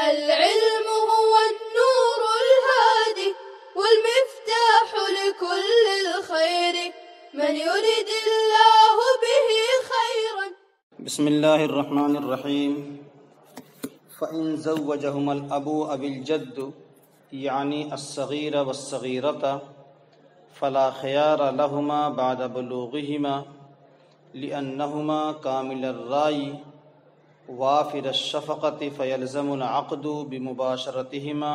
العلم هو النور الهادي والمفتاح لكل الخير من يرد الله به خيرا. بسم اللہ الرحمن الرحیم. فإن زوجهما الأب أو الجد يعني الصغير والصغيرة فلا خيار لهما بعد بلوغهما لأنهما كامل الرأي وافر الشفقة فيلزم العقد بمباشرتهما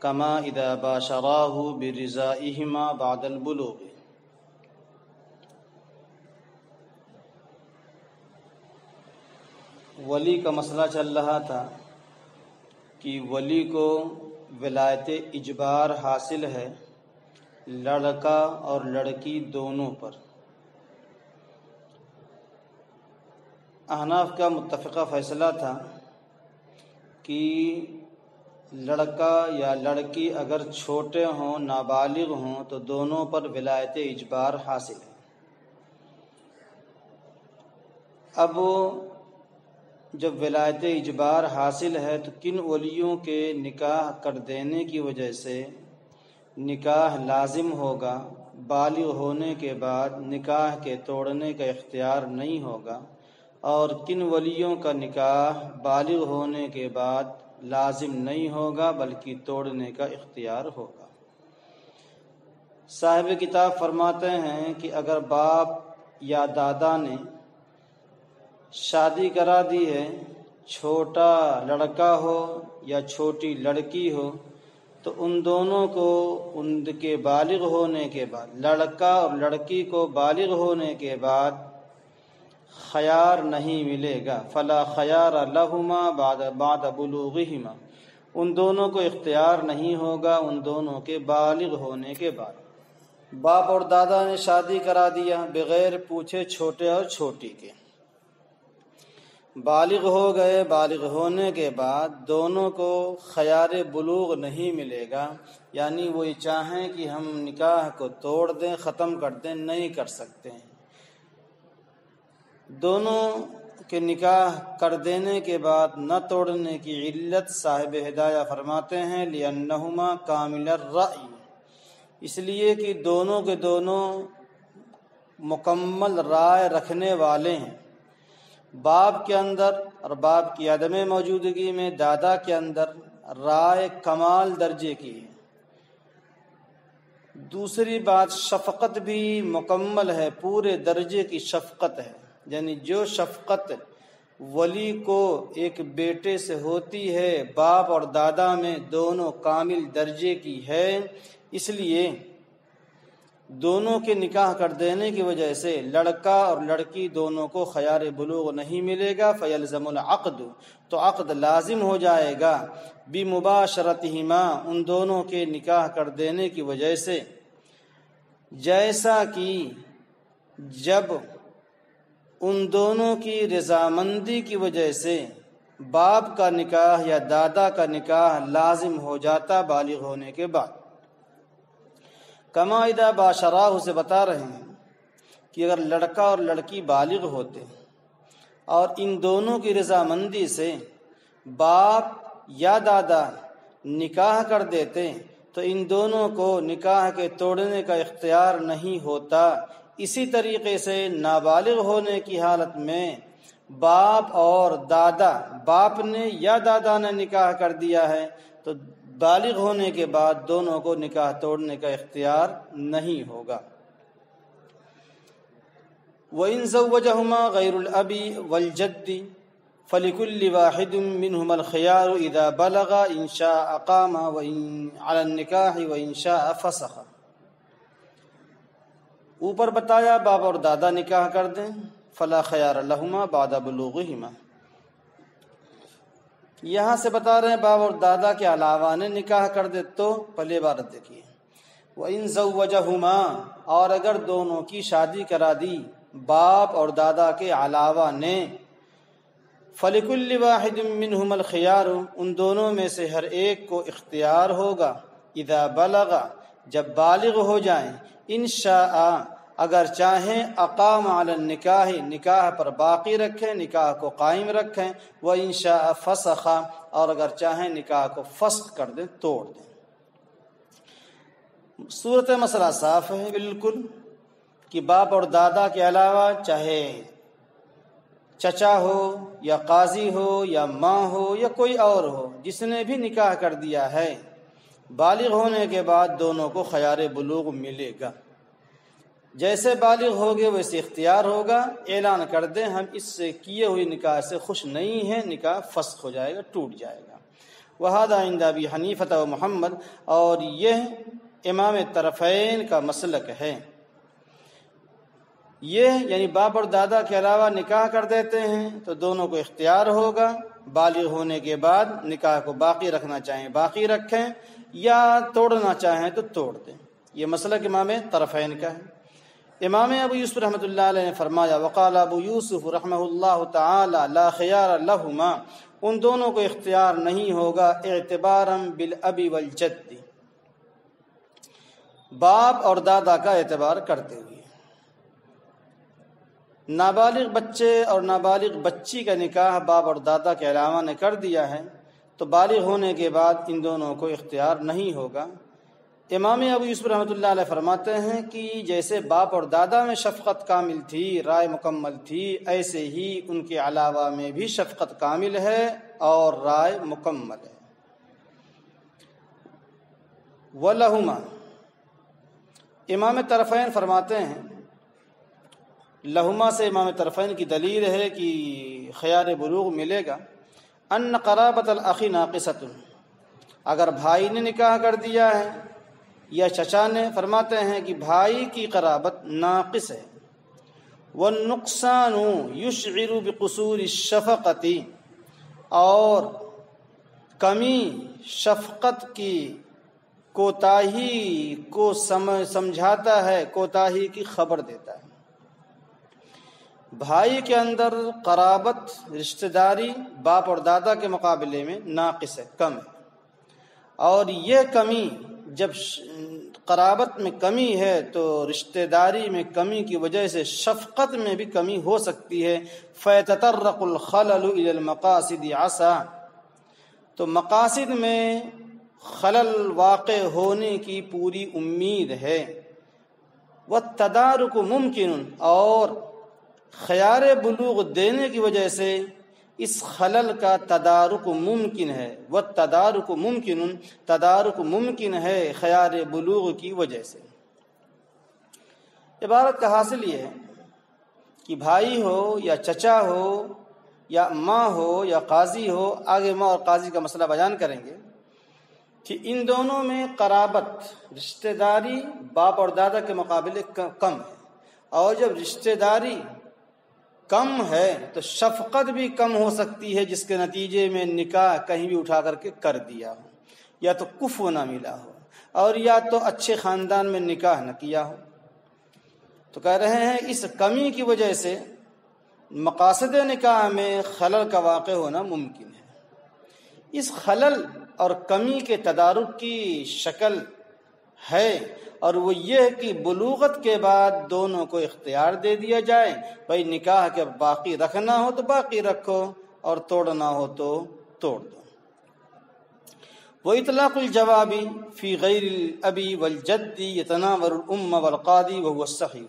كما إذا باشراه برضائهما بعد البلوغ. ولی کا مسئلہ چل رہا تھا کہ ولی کو ولایت اجبار حاصل ہے لڑکا اور لڑکی دونوں پر. احناف کا متفقہ فیصلہ تھا کہ لڑکا یا لڑکی اگر چھوٹے ہوں نابالغ ہوں تو دونوں پر ولایت اجبار حاصل ہے. اب جب ولایت اجبار حاصل ہے تو کن ولیوں کے نکاح کر دینے کی وجہ سے نکاح لازم ہوگا، بالغ ہونے کے بعد نکاح کے توڑنے کا اختیار نہیں ہوگا، اور کن ولیوں کا نکاح بالغ ہونے کے بعد لازم نہیں ہوگا بلکہ توڑنے کا اختیار ہوگا. صاحب کتاب فرماتے ہیں کہ اگر باپ یا دادا نے شادی کرا دی ہے، چھوٹا لڑکا ہو یا چھوٹی لڑکی ہو، تو ان دونوں کو ان کے بالغ ہونے کے بعد، لڑکا اور لڑکی کو بالغ ہونے کے بعد خیار نہیں ملے گا. فلا خیار لہما بعد بلوغہما، ان دونوں کو اختیار نہیں ہوگا ان دونوں کے بالغ ہونے کے بعد. باپ اور دادا نے شادی کرا دیا بغیر پوچھے چھوٹے اور چھوٹی کے، بالغ ہو گئے، بالغ ہونے کے بعد دونوں کو خیار بلوغ نہیں ملے گا، یعنی وہ یہ چاہیں کہ ہم نکاح کو توڑ دیں، ختم کر دیں، نہیں کر سکتے ہیں. دونوں کے نکاح کر دینے کے بعد نہ توڑنے کی علت صاحب ہدایہ فرماتے ہیں لِأَنَّهُمَا كَامِلَ الرَّأْيِ، اس لیے کہ دونوں کے دونوں مکمل رائے رکھنے والے ہیں. باپ کے اندر اور باپ کی عدم موجودگی میں دادا کے اندر رائے کمال درجے کی ہے. دوسری بات شفقت بھی مکمل ہے، پورے درجے کی شفقت ہے، یعنی جو شفقت ولی کو ایک بیٹے سے ہوتی ہے باپ اور دادا میں دونوں کامل درجے کی ہے. اس لیے دونوں کے نکاح کر دینے کی وجہ سے لڑکا اور لڑکی دونوں کو خیار بلوغ نہیں ملے گا. فیلزم العقد، تو عقد لازم ہو جائے گا بمباشرتہما، ان دونوں کے نکاح کر دینے کی وجہ سے، جیسا کہ جب ان دونوں کی رضامندی کی وجہ سے باپ کا نکاح یا دادا کا نکاح لازم ہو جاتا بالغ ہونے کے بعد. کما اذا باشراہ سے بتا رہے ہیں کہ اگر لڑکا اور لڑکی بالغ ہوتے اور ان دونوں کی رضامندی سے باپ یا دادا نکاح کر دیتے تو ان دونوں کو نکاح کے توڑنے کا اختیار نہیں ہوتا. اسی طریقے سے نابالغ ہونے کی حالت میں باپ اور دادا، باپ نے یا دادا نے نکاح کر دیا ہے تو بالغ ہونے کے بعد دونوں کو نکاح توڑنے کا اختیار نہیں ہوگا. وَإِن زَوَّجَهُمَا غَيْرُ الْأَبِ وَالْجَدِّ فَلِكُلِّ وَاحِدٍ مِّنْهُمَا الْخِيَارُ إِذَا بَلَغَ إِن شَاءَ أَقَامَ وَإِن عَلَى النِّكَاحِ وَإِن شَاءَ فَسَخَ. اوپر بتایا باپ اور دادا نکاح کر دیں، فلا خیار لہما بعد بلوغہما. یہاں سے بتا رہے ہیں باپ اور دادا کے علاوہ نے نکاح کر دے تو پہلے عبارت دیکھیے وَإِن زَوَّجَهُمَا، اور اگر دونوں کی شادی کرا دی باپ اور دادا کے علاوہ نے، فَلِكُلِّ وَاحِدٍ مِّنْهُمَا الْخِيَارُ، ان دونوں میں سے ہر ایک کو اختیار ہوگا، اذا بلغ، جب بالغ ہو جائیں، ان شاء، اگر چاہیں اقام علی النکاح، نکاح پر باقی رکھیں، نکاح کو قائم رکھیں، وَإِن شَاءَ فَسَخَ، اور اگر چاہیں نکاح کو فسخ کر دیں، توڑ دیں۔ صورت مسئلہ صاف ہے بالکل کہ باپ اور دادا کے علاوہ چاہے چچا ہو یا قاضی ہو یا ماں ہو یا کوئی اور ہو، جس نے بھی نکاح کر دیا ہے، بالغ ہونے کے بعد دونوں کو خیار بلوغ ملے گا۔ جیسے بالغ ہوگے ویسے اختیار ہوگا، اعلان کر دیں ہم اس سے کیے ہوئی نکاح سے خوش نہیں ہیں، نکاح فسخ ہو جائے گا، ٹوٹ جائے گا۔ وَهَذَا عِنْدَ أَبِي حَنِيفَةَ وَمُحَمَّدٍ، اور یہ امام طرفین کا مسلک ہے۔ یہ یعنی باپ اور دادا کے علاوہ نکاح کر دیتے ہیں تو دونوں کو اختیار ہوگا، بالغ ہونے کے بعد نکاح کو باقی رکھنا چاہیں باقی رکھیں، یا توڑنا چاہیں تو توڑ دیں۔ یہ مسلک امام طرفین کا ہے۔ امام ابو یوسف رحمۃ اللہ علیہ نے فرمایا، وقال ابو یوسف رحمہ اللہ تعالی لا خیار لہما، ان دونوں کو اختیار نہیں ہوگا، اعتبارا بالاب والجد، باپ اور دادا کا اعتبار کرتے ہوئے۔ نابالغ بچے اور نابالغ بچی کا نکاح باپ اور دادا کے علاوہ نے کر دیا ہے تو بالغ ہونے کے بعد ان دونوں کو اختیار نہیں ہوگا۔ امام ابو یوسف رحمۃ اللہ علیہ فرماتے ہیں کہ جیسے باپ اور دادا میں شفقت کامل تھی، رائے مکمل تھی، ایسے ہی ان کے علاوہ میں بھی شفقت کامل ہے اور رائے مکمل ہے۔ وَلَهُمَا، امام طرفین فرماتے ہیں، لہما سے امام طرفین کی دلیل ہے کہ خیار بلوغ ملے گا، ان قرابت الاخ ناقصۃ، اگر بھائی نے نکاح کر دیا ہے یا چچا نے، فرماتے ہیں کہ بھائی کی قرابت ناقص ہے۔ والنقصان یشعر بقصور الشفقۃ، اور کمی شفقت کی کوتاہی کو سمجھاتا ہے، کوتاہی کی خبر دیتا ہے۔ بھائی کے اندر قرابت، رشتہ داری باپ اور دادا کے مقابلے میں ناقص ہے، کم ہے، اور یہ کمی جب قرابت میں کمی ہے تو رشتہ داری میں کمی کی وجہ سے شفقت میں بھی کمی ہو سکتی ہے۔ فَيَتَطَرَّقُ الْخَلَلُ إِلَى الْمَقَاصِدِ عَسَى، تو مقاصد میں خلل واقع ہونے کی پوری امید ہے۔ وَالتَّدَارُكُ مُمْكِنٌ، اور خیار بلوغ دینے کی وجہ سے اس خلل کا تدارک ممکن ہے۔ والتدارک ممکن، تدارک ممکن ہے خیار بلوغ کی وجہ سے۔ عبارت کا حاصل یہ ہے کہ بھائی ہو یا چچا ہو یا ماں ہو یا قاضی ہو، آگے ماں اور قاضی کا مسئلہ بیان کریں گے، کہ ان دونوں میں قرابت، رشتہ داری باپ اور دادا کے مقابلے کم ہے، اور جب رشتہ داری کم ہے تو شفقت بھی کم ہو سکتی ہے، جس کے نتیجے میں نکاح کہیں بھی اٹھا کر کے کر دیا ہو، یا تو کفو نہ ملا ہو، اور یا تو اچھے خاندان میں نکاح نہ کیا ہو۔ تو کہہ رہے ہیں اس کمی کی وجہ سے مقاصد نکاح میں خلل کا واقع ہونا ممکن ہے۔ اس خلل اور کمی کے تدارک کی شکل ہے، اور وہ یہ کہ بلوغت کے بعد دونوں کو اختیار دے دیا جائے، بھائی نکاح کے باقی رکھنا ہو تو باقی رکھو اور توڑنا ہو تو توڑ دو۔ وَإِطْلَاقُ الْجَوَابِ فِي غَيْرِ الْأَبِ وَالْجَدِّ يَتَنَاوَلُ الْأُمَّ وَالْقَاضِي وَهُوَ الصَّحِيحُ،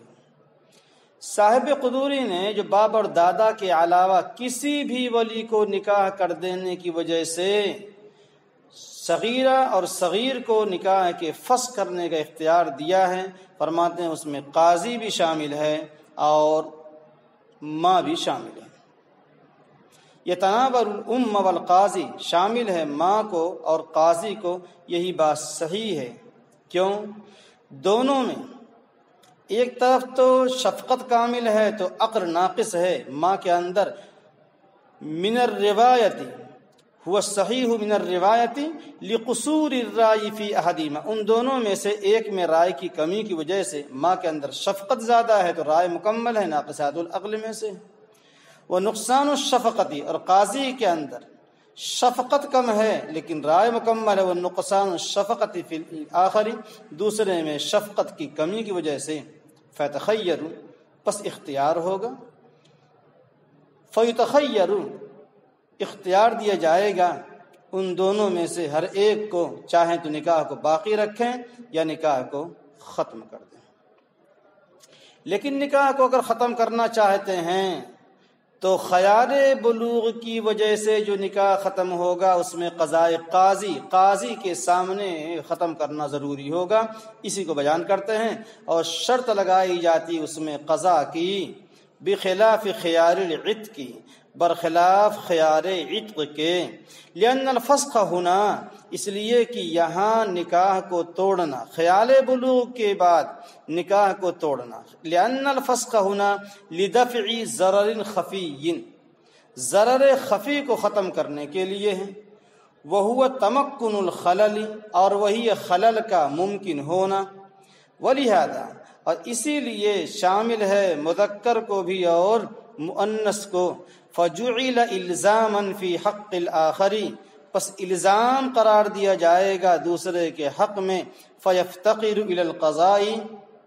صاحب قدوری نے جو باپ اور دادا کے علاوہ کسی بھی ولی کو نکاح کر دینے کی وجہ سے صغیرہ اور صغیر کو نکاح کے فسخ کرنے کا اختیار دیا ہے، فرماتے ہیں اس میں قاضی بھی شامل ہے اور ماں بھی شامل ہے۔ یتناول الام والقاضی، شامل ہے ماں کو اور قاضی کو، یہی بات صحیح ہے۔ کیوں؟ دونوں میں ایک طرف تو شفقت کامل ہے تو عقل ناقص ہے ماں کے اندر، من الروایتی هو الصحیح من الروایتی لقصور الرائے فی احدہما، ان دونوں میں سے ایک میں رائے کی کمی کی وجہ سے ماں کے اندر شفقت زیادہ ہے تو رائے مکمل ہے، ناقصات العقل میں سے۔ وہ نقصان الشفقتی، اور قاضی کے اندر شفقت کم ہے لیکن رائے مکمل ہے، وہ نقصان الشفقتی فی الآخری، دوسرے میں شفقت کی کمی کی وجہ سے۔ فتخیروا پس اختیار ہوگا، فیتخیروا اختیار دیا جائے گا ان دونوں میں سے ہر ایک کو، چاہیں تو نکاح کو باقی رکھیں یا نکاح کو ختم کر دیں۔ لیکن نکاح کو اگر ختم کرنا چاہتے ہیں تو خیار بلوغ کی وجہ سے جو نکاح ختم ہوگا اس میں قضائے قاضی کے سامنے ختم کرنا ضروری ہوگا، اسی کو بیان کرتے ہیں۔ اور شرط لگائی جاتی اس میں قضا کی، بخلاف خیار العتق کی، برخلاف خیار عتق کے، لأن الفسخ ہونا اس لیے کہ یہاں نکاح کو توڑنا، خیال بلوغ کے بعد نکاح کو توڑنا، لأن الفسخ ہونا لدفع ضرر خفی، ضرر خفی کو ختم کرنے کے لیے ہے، وہو تمکن الخلل اور وہی خلل کا ممکن ہونا، ولہذا اور اسی لیے شامل ہے مذکر کو بھی اور مؤنث کو، فجعل الزاما فی حق الآخر پس الزام قرار دیا جائے گا دوسرے کے حق میں، فیفتقر الی القضاء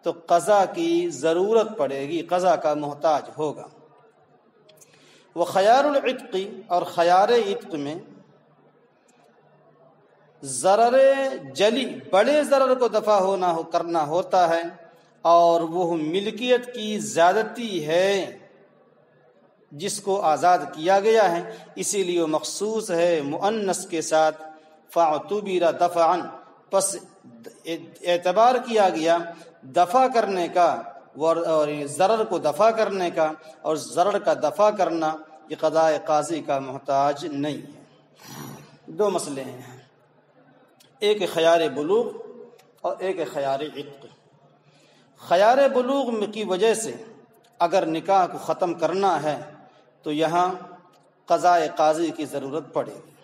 تو قضا کی ضرورت پڑے گی، قضا کا محتاج ہوگا۔ وخیار العتق اور خیار عتق میں ضرر جلی بڑے ضرر کو دفع کرنا ہوتا ہے، اور وہ ملکیت کی زیادتی ہے جس کو آزاد کیا گیا ہے، اسی لیے مخصوص ہے مؤنث کے ساتھ، فاعتبر دفعا پس اعتبار کیا گیا دفع کرنے کا، اور ضرر کو دفع کرنے کا، اور ضرر کا دفع کرنا یہ قضاء قاضی کا محتاج نہیں ہے۔ دو مسئلے ہیں، ایک خیار بلوغ اور ایک خیار عتق۔ خیار بلوغ کی وجہ سے اگر نکاح کو ختم کرنا ہے تو یہاں قضاء قاضی کی ضرورت پڑے گی،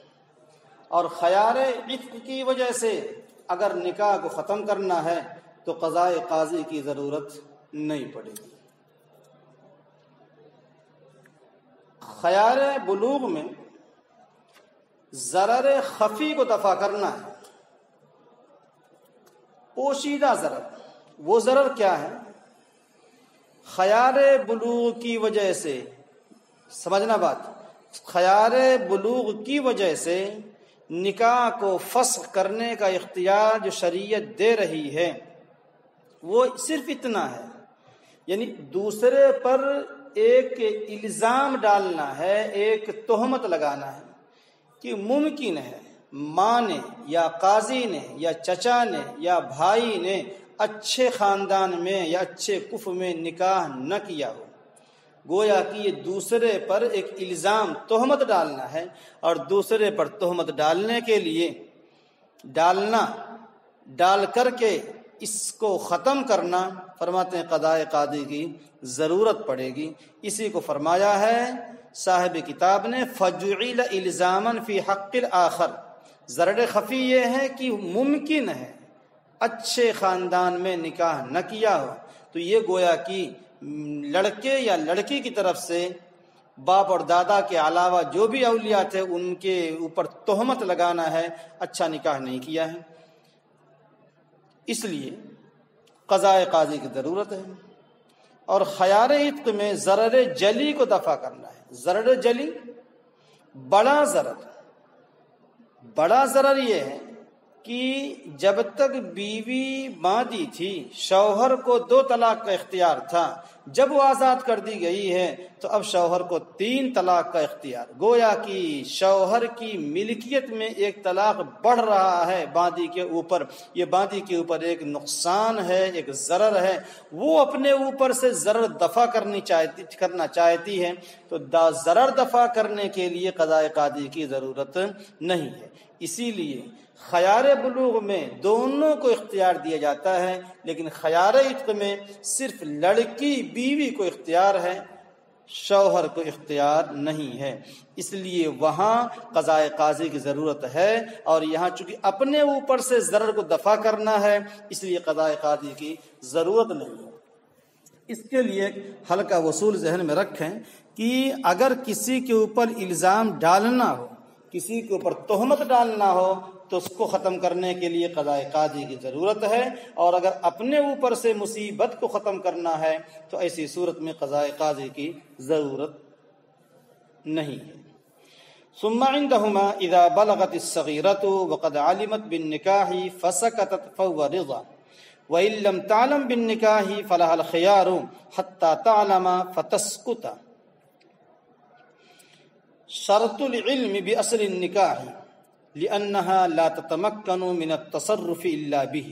اور خیار عتق کی وجہ سے اگر نکاح کو ختم کرنا ہے تو قضاء قاضی کی ضرورت نہیں پڑے گی۔ خیار بلوغ میں ضرر خفی کو دفع کرنا ہے، پوشیدہ ضرر۔ وہ ضرر کیا ہے؟ خیار بلوغ کی وجہ سے، سمجھنا بات، خیار بلوغ کی وجہ سے نکاح کو فسخ کرنے کا اختیار جو شریعت دے رہی ہے وہ صرف اتنا ہے، یعنی دوسرے پر ایک الزام ڈالنا ہے، ایک تہمت لگانا ہے کہ ممکن ہے ماں نے یا قاضی نے یا چچا نے یا بھائی نے اچھے خاندان میں یا اچھے کف میں نکاح نہ کیا ہو، گویا کہ یہ دوسرے پر ایک الزام تہمت ڈالنا ہے، اور دوسرے پر تہمت ڈالنے کے لیے ڈال کر کے اس کو ختم کرنا، فرماتے ہیں قضاء قاضی کی ضرورت پڑے گی۔ اسی کو فرمایا ہے صاحب کتاب نے فجعل الزاما فی حق الآخر۔ ضرر خفی یہ ہے کہ ممکن ہے اچھے خاندان میں نکاح نہ کیا ہو، تو یہ گویا کہ لڑکے یا لڑکی کی طرف سے باپ اور دادا کے علاوہ جو بھی اولیاء تھے ان کے اوپر تہمت لگانا ہے، اچھا نکاح نہیں کیا ہے، اس لیے قضاء قاضی کی ضرورت ہے۔ اور خیار عتق میں ضرر جلی کو دفع کرنا ہے۔ ضرر جلی بڑا ضرر یہ ہے کہ جب تک بیوی باندھی تھی شوہر کو 2 طلاق کا اختیار تھا، جب وہ آزاد کر دی گئی ہے تو اب شوہر کو 3 طلاق کا اختیار، گویا کہ شوہر کی ملکیت میں ایک طلاق بڑھ رہا ہے باندھی کے اوپر۔ یہ باندھی کے اوپر ایک نقصان ہے، ایک ضرر ہے، وہ اپنے اوپر سے ضرر دفع کرنا چاہتی ہے، تو ضرر دفع کرنے کے لیے قضاء قاضی کی ضرورت نہیں ہے۔ اسی لیے خیار بلوغ میں دونوں کو اختیار دیا جاتا ہے، لیکن خیار عتق میں صرف لڑکی بیوی کو اختیار ہے، شوہر کو اختیار نہیں ہے، اس لیے وہاں قضاء قاضی کی ضرورت ہے، اور یہاں چونکہ اپنے اوپر سے ضرر کو دفع کرنا ہے اس لیے قضاء قاضی کی ضرورت نہیں ہے۔ اس کے لیے ہلکا وصول ذہن میں رکھیں کہ اگر کسی کے اوپر الزام ڈالنا ہو، کسی کے اوپر تہمت ڈالنا ہو تو اس کو ختم کرنے کے لیے قضاء قاضی کی ضرورت ہے، اور اگر اپنے اوپر سے مصیبت کو ختم کرنا ہے تو ایسی صورت میں قضاء قاضی کی ضرورت نہیں ہے۔ ثم عندهما اذا بلغت الصغيرة وقد علمت بالنكاح فسكتت فهو رضا وان لم تعلم بالنكاح فلها الخيار حتى تعلم فتسكت۔ شرط العلم باصل النكاح لانها لا تتمكن من التصرف الا به،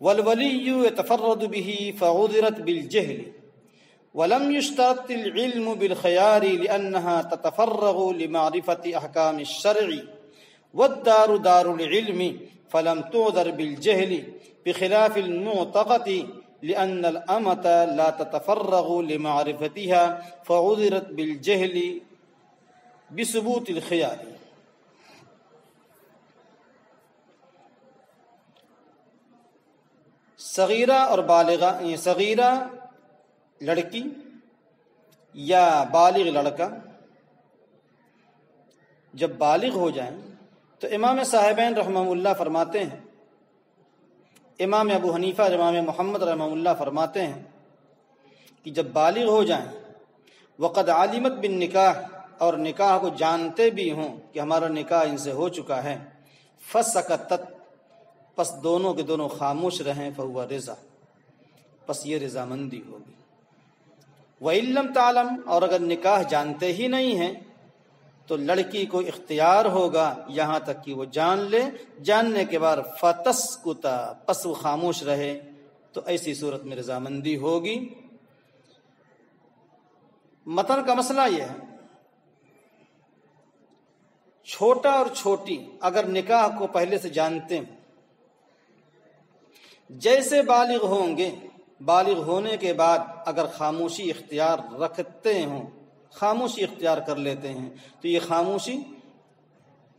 والولي يتفرد به فعذرت بالجهل، ولم يشترط العلم بالخيار لأنها تتفرغ لمعرفة أحكام الشرع، والدار دار العلم فلم تعذر بالجهل بخلاف المعتقد لأن الأمة لا تتفرغ لمعرفتها فعذرت بالجهل بثبوت الخيار۔ صغیرہ اور بالغہ، صغیرہ لڑکی یا بالغ لڑکا جب بالغ ہو جائیں تو امام صاحبین رحمہ اللہ فرماتے ہیں، امام ابو حنیفہ امام محمد رحمہ اللہ فرماتے ہیں کہ جب بالغ ہو جائیں وقد علمت بالنکاح، اور نکاح کو جانتے بھی ہوں کہ ہمارا نکاح ان سے ہو چکا ہے، فسکتت، پس دونوں کے دونوں خاموش رہیں، فہو رضا، پس یہ رضامندی ہوگی۔ وَإِن لَّمْ تَعْلَمْ، اور اگر نکاح جانتے ہی نہیں ہیں تو لڑکی کو اختیار ہوگا یہاں تک کہ وہ جان لے، جاننے کے بعد فَتَسْكُتَ، پس وہ خاموش رہے، تو ایسی صورت میں رضامندی ہوگی۔ متن کا مسئلہ یہ ہے، چھوٹا اور چھوٹی اگر نکاح کو پہلے سے جانتے ہیں، جیسے بالغ ہوں گے، بالغ ہونے کے بعد اگر خاموشی اختیار رکھتے ہوں، خاموشی اختیار کر لیتے ہیں تو یہ خاموشی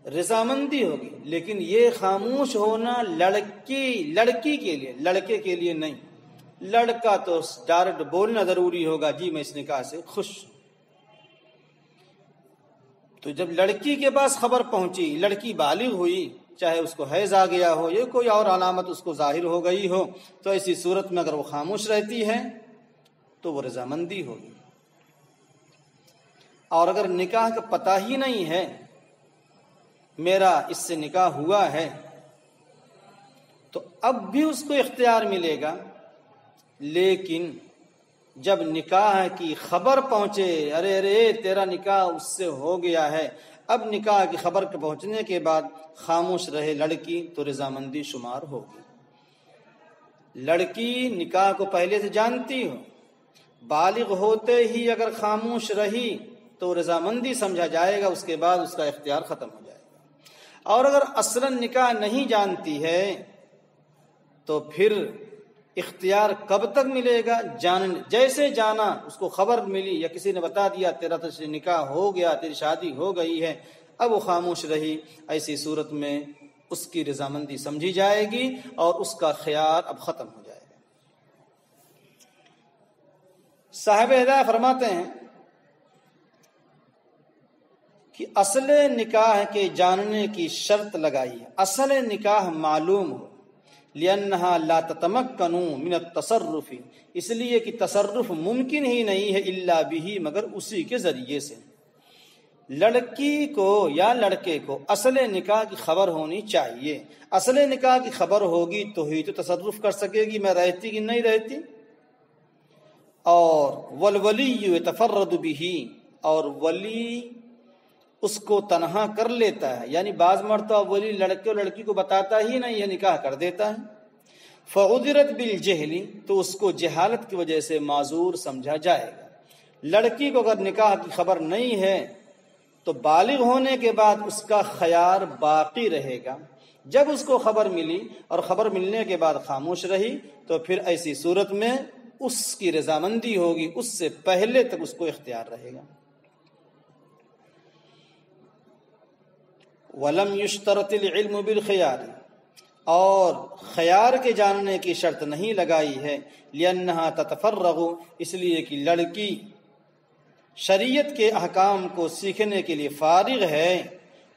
رضامندی ہوگی، لیکن یہ خاموش ہونا لڑکی کے لیے، لڑکے کے لیے نہیں۔ لڑکا تو ڈائریکٹ بولنا ضروری ہوگا، جی میں اس نکاح سے خوش۔ تو جب لڑکی کے پاس خبر پہنچی، لڑکی بالغ ہوئی، چاہے اس کو حیض آ گیا ہو یا کوئی اور علامت اس کو ظاہر ہو گئی ہو، تو ایسی صورت میں اگر وہ خاموش رہتی ہے تو وہ رضامندی ہوگی۔ اور اگر نکاح کا پتہ ہی نہیں ہے میرا اس سے نکاح ہوا ہے تو اب بھی اس کو اختیار ملے گا، لیکن جب نکاح کی خبر پہنچے، ارے تیرا نکاح اس سے ہو گیا ہے، اب نکاح کی خبر کے پہنچنے کے بعد خاموش رہے لڑکی تو رضامندی شمار ہوگی۔ لڑکی نکاح کو پہلے سے جانتی ہو، بالغ ہوتے ہی اگر خاموش رہی تو رضامندی سمجھا جائے گا، اس کے بعد اس کا اختیار ختم ہو جائے گا۔ اور اگر اصلاً نکاح نہیں جانتی ہے تو پھر اختیار کب تک ملے گا؟ جیسے جانا، اس کو خبر ملی یا کسی نے بتا دیا تیرا تو نکاح ہو گیا، تیری شادی ہو گئی ہے، اب وہ خاموش رہی، ایسی صورت میں اس کی رضامندی سمجھی جائے گی اور اس کا خیار اب ختم ہو جائے گا۔ صاحب ہدایہ فرماتے ہیں کہ اصل نکاح کے جاننے کی شرط لگائی ہے، اصل نکاح معلوم ہو، لأنها لا تتمكن من التصرف، اس لیے کہ تصرف ممکن ہی نہیں ہے الا به، مگر اسی کے ذریعے سے۔ لڑکی کو یا لڑکے کو اصل نکاح کی خبر ہونی چاہیے، اصل نکاح کی خبر ہوگی تو ہی تو تصرف کر سکے گی میں رہتی کہ نہیں رہتی۔ اور والولی یتفرد به، اور ولی اس کو تنہا کر لیتا ہے، یعنی بعض مرتبہ ولی لڑکے اور لڑکی کو بتاتا ہی نہیں، یہ نکاح کر دیتا ہے۔ فعذرت بالجہل، تو اس کو جہالت کی وجہ سے معذور سمجھا جائے گا۔ لڑکی کو اگر نکاح کی خبر نہیں ہے تو بالغ ہونے کے بعد اس کا خیار باقی رہے گا۔ جب اس کو خبر ملی اور خبر ملنے کے بعد خاموش رہی تو پھر ایسی صورت میں اس کی رضامندی ہوگی، اس سے پہلے تک اس کو اختیار رہے گا۔ وَلَمْ يُشْتَرَطِ الْعِلْمُ بِالْخِيَارِ، اور خیار کے جاننے کی شرط نہیں لگائی ہے، لِأَنَّهَا تَتَفَرَّغُ، اس لیے کہ لڑکی شریعت کے احکام کو سیکھنے کے لیے فارغ ہے،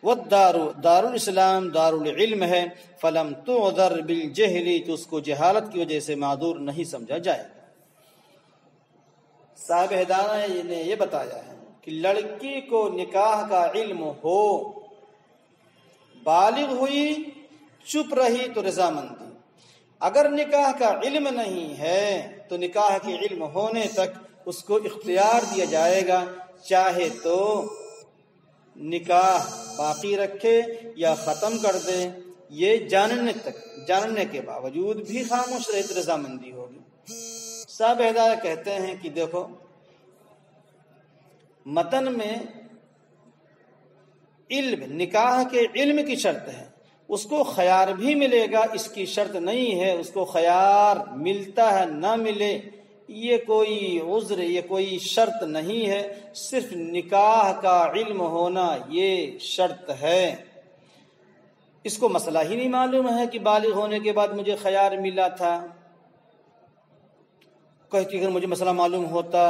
دار الاسلام دار العلم ہے، فلم تعذر بالجہل، تو اس کو جہالت کی وجہ سے معذور نہیں سمجھا جائے گا۔ صاحب ہدایہ نے یہ بتایا ہے کہ لڑکی کو نکاح کا علم ہو، بالغ ہوئی، چپ رہی تو رضامندی، اگر نکاح کا علم نہیں ہے تو نکاح کے علم ہونے تک اس کو اختیار دیا جائے گا، چاہے تو نکاح باقی رکھے یا ختم کر دے، یہ جاننے کے باوجود بھی خاموش رہے تو رضامندی ہوگی۔ صاحب ہدایہ کہتے ہیں کہ دیکھو متن میں علم، نکاح کے علم کی شرط ہے، اس کو خیار بھی ملے گا اس کی شرط نہیں ہے، اس کو خیار ملتا ہے نہ ملے یہ کوئی عذر، یہ کوئی شرط نہیں ہے، صرف نکاح کا علم ہونا یہ شرط ہے۔ اس کو مسئلہ ہی نہیں معلوم ہے کہ بالغ ہونے کے بعد مجھے خیار ملا تھا، کہتی اگر مجھے مسئلہ معلوم ہوتا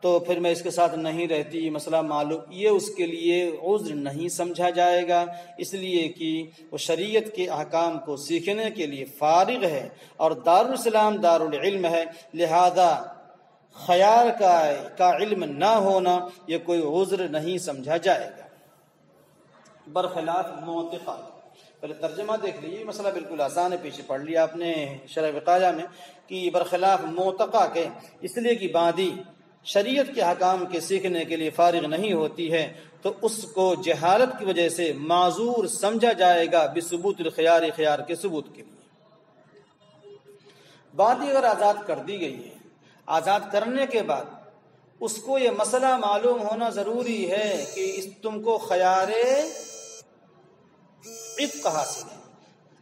تو پھر میں اس کے ساتھ نہیں رہتی، مسئلہ معلوم، یہ اس کے لیے عذر نہیں سمجھا جائے گا، اس لیے کہ وہ شریعت کے احکام کو سیکھنے کے لیے فارغ ہے اور دارالاسلام دار العلم ہے، لہذا خیار کا علم نہ ہونا یہ کوئی عذر نہیں سمجھا جائے گا۔ برخلاف موثقہ، پہلے ترجمہ دیکھ لیجیے، مسئلہ بالکل آسان ہے، پیچھے پڑھ لیا آپ نے شرح وقایہ میں کہ برخلاف موثقہ کے، اس لیے کہ باندی شریعت کے حکام کے سیکھنے کے لیے فارغ نہیں ہوتی ہے تو اس کو جہالت کی وجہ سے معذور سمجھا جائے گا بثبوت الخیار، خیار کے ثبوت کے لیے۔ باندی اگر آزاد کر دی گئی ہے، آزاد کرنے کے بعد اس کو یہ مسئلہ معلوم ہونا ضروری ہے کہ تم کو خیار عتق حاصل ہے۔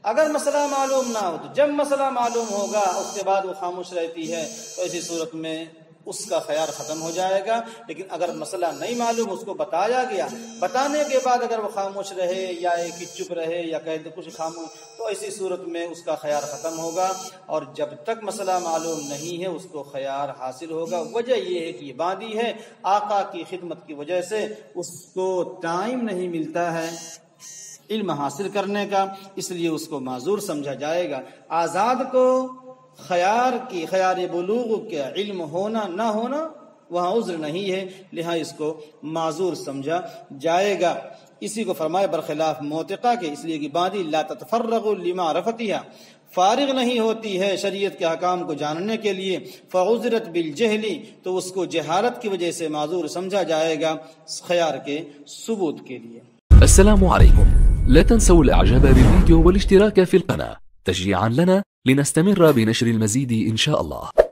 اگر مسئلہ معلوم نہ ہو تو جب مسئلہ معلوم ہوگا اس کے بعد وہ خاموش رہتی ہے تو ایسی صورت میں اس کا خیار ختم ہو جائے گا، لیکن اگر مسئلہ نہیں معلوم اس کو بتایا گیا، بتانے کے بعد اگر وہ خاموش رہے یا کہ چپ رہے یا کہہ دے کچھ خاموش، تو ایسی صورت میں اس کا خیار ختم ہوگا، اور جب تک مسئلہ معلوم نہیں ہے اس کو خیار حاصل ہوگا۔ وجہ یہ ہے کہ یہ باندی ہے، آقا کی خدمت کی وجہ سے اس کو ٹائم نہیں ملتا ہے علم حاصل کرنے کا، اس لیے اس کو معذور سمجھا جائے گا۔ آزاد کو خیار بلوغ کا علم ہونا نہ ہونا وہاں عذر نہیں ہے، لہذا اس کو معذور سمجھا جائے گا۔ اسی کو فرمائے برخلاف موثقہ کے، اس لیے کہ باندی لا تتفرغ لمعرفتها، فارغ نہیں ہوتی ہے شریعت کے احکام کو جاننے کے لیے، فعذرت بالجہل، تو اس کو جہالت کی وجہ سے معذور سمجھا جائے گا خیار کے ثبوت کے لیے۔ السلام عليكم، لا تنسوا الاعجاب بالفيديو والاشتراك في القناة تشجيعا لنا لنستمر بنشر المزيد إن شاء الله.